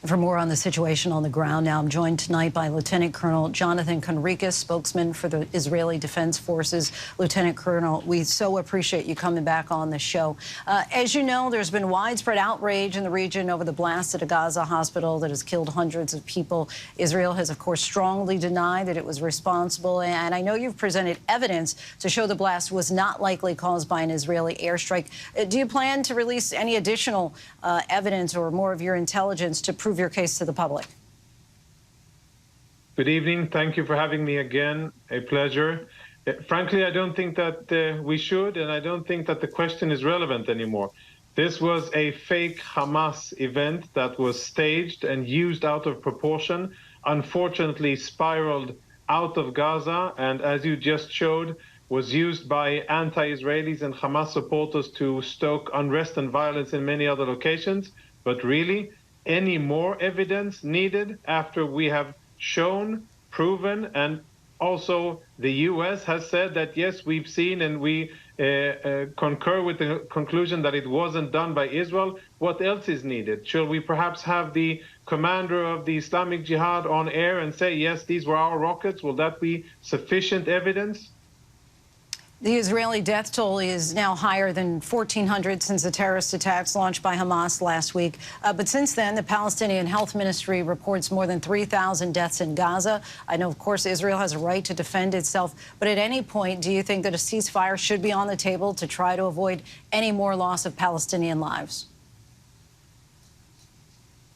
And for more on the situation on the ground now, I'm joined tonight by Lieutenant Colonel Jonathan Conricus, spokesman for the Israeli Defense Forces. Lieutenant Colonel, we so appreciate you coming back on the show. As you know, there's been widespread outrage in the region over the blast at a Gaza hospital that has killed hundreds of people. Israel has, of course, strongly denied that it was responsible. And I know you've presented evidence to show the blast was not likely caused by an Israeli airstrike. Do you plan to release any additional evidence or more of your intelligence to prove your case to the public? Good evening. Thank you for having me again. A pleasure. Frankly, I don't think that we should, and I don't think that the question is relevant anymore. This was a fake Hamas event that was staged and used out of proportion, unfortunately spiraled out of Gaza, and as you just showed, was used by anti-Israelis and Hamas supporters to stoke unrest and violence in many other locations. But really, any more evidence needed after we have shown, proven, and also the US has said that, yes, we've seen and we concur with the conclusion that it wasn't done by Israel. What else is needed? Shall we perhaps have the commander of the Islamic Jihad on air and say, yes, these were our rockets? Will that be sufficient evidence? The Israeli death toll is now higher than 1,400 since the terrorist attacks launched by Hamas last week. But since then, the Palestinian Health Ministry reports more than 3,000 deaths in Gaza. I know, of course, Israel has a right to defend itself. But at any point, do you think that a ceasefire should be on the table to try to avoid any more loss of Palestinian lives?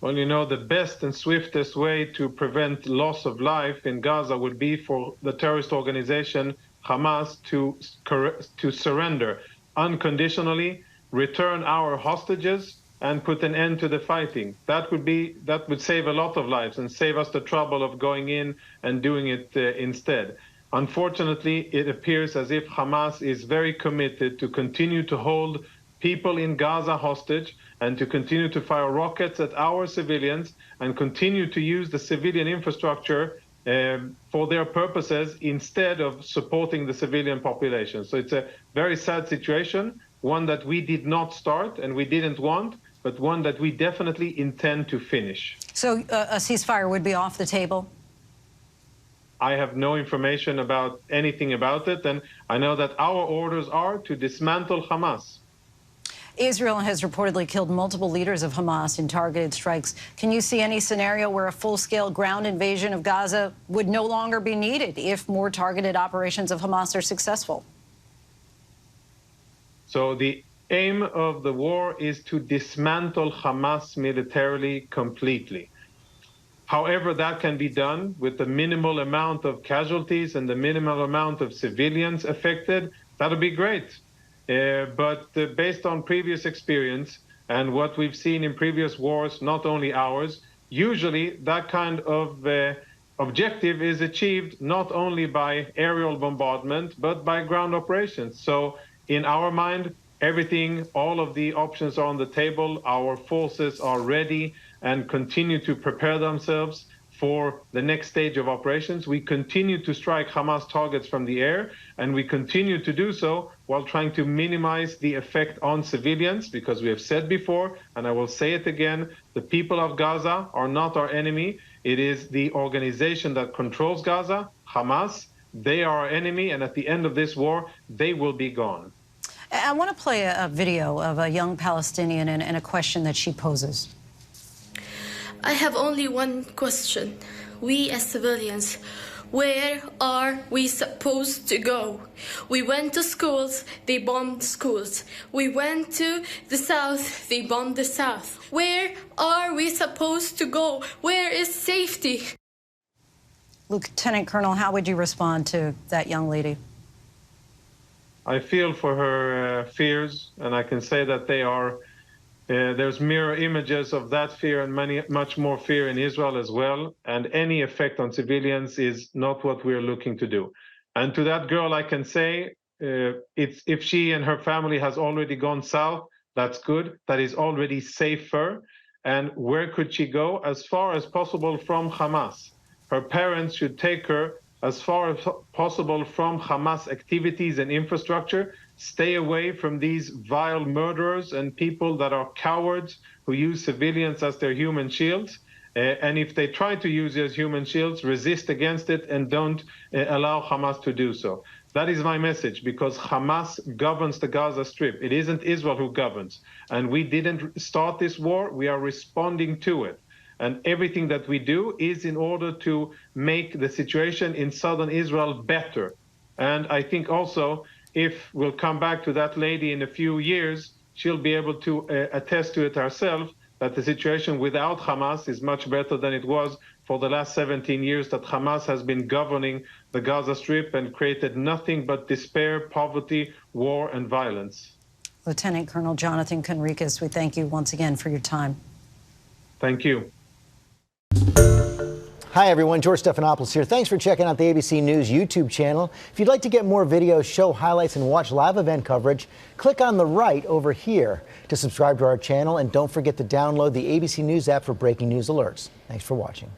Well, you know, the best and swiftest way to prevent loss of life in Gaza would be for the terrorist organization Hamas to surrender unconditionally, return our hostages, and put an end to the fighting. That would save a lot of lives and save us the trouble of going in and doing it instead. Unfortunately, it appears as if Hamas is very committed to continue to hold people in Gaza hostage and to continue to fire rockets at our civilians and continue to use the civilian infrastructure for their purposes instead of supporting the civilian population. So it's a very sad situation, one that we did not start and we didn't want, but one that we definitely intend to finish. So a ceasefire would be off the table? I have no information about anything about it, and I know that our orders are to dismantle Hamas. Israel has reportedly killed multiple leaders of Hamas in targeted strikes. Can you see any scenario where a full-scale ground invasion of Gaza would no longer be needed if more targeted operations of Hamas are successful? So the aim of the war is to dismantle Hamas militarily completely. However, that can be done with the minimal amount of casualties and the minimal amount of civilians affected. That'll be great. But based on previous experience and what we've seen in previous wars, not only ours, usually that kind of objective is achieved not only by aerial bombardment, but by ground operations. So in our mind, everything, all of the options are on the table. Our forces are ready and continue to prepare themselves for the next stage of operations. We continue to strike Hamas targets from the air, and we continue to do so while trying to minimize the effect on civilians, because we have said before, and I will say it again, the people of Gaza are not our enemy. It is the organization that controls Gaza, Hamas. They are our enemy, and at the end of this war, they will be gone. I want to play a video of a young Palestinian and a question that she poses. I have only one question. We as civilians, where are we supposed to go? We went to schools, they bombed schools. We went to the south, they bombed the south. Where are we supposed to go? Where is safety? Lieutenant Colonel, how would you respond to that young lady? I feel for her fears, and I can say that they are there's mirror images of that fear and much more fear in Israel as well. And any effect on civilians is not what we're looking to do. And to that girl, I can say, if she and her family has already gone south, that's good. That is already safer. And where could she go? As far as possible from Hamas. Her parents should take her as far as possible from Hamas activities and infrastructure. Stay away from these vile murderers and people that are cowards who use civilians as their human shields. And if they try to use it as human shields, resist against it and don't allow Hamas to do so. That is my message, because Hamas governs the Gaza Strip. It isn't Israel who governs. And we didn't start this war. We are responding to it. And everything that we do is in order to make the situation in southern Israel better. And I think also, if we'll come back to that lady in a few years, she'll be able to attest to it herself, that the situation without Hamas is much better than it was for the last 17 years that Hamas has been governing the Gaza Strip and created nothing but despair, poverty, war, and violence. Lieutenant Colonel Jonathan Conricus, we thank you once again for your time. Thank you. Hi, everyone. George Stephanopoulos here. Thanks for checking out the ABC News YouTube channel. If you'd like to get more videos, show highlights, and watch live event coverage, click on the right over here to subscribe to our channel. And don't forget to download the ABC News app for breaking news alerts. Thanks for watching.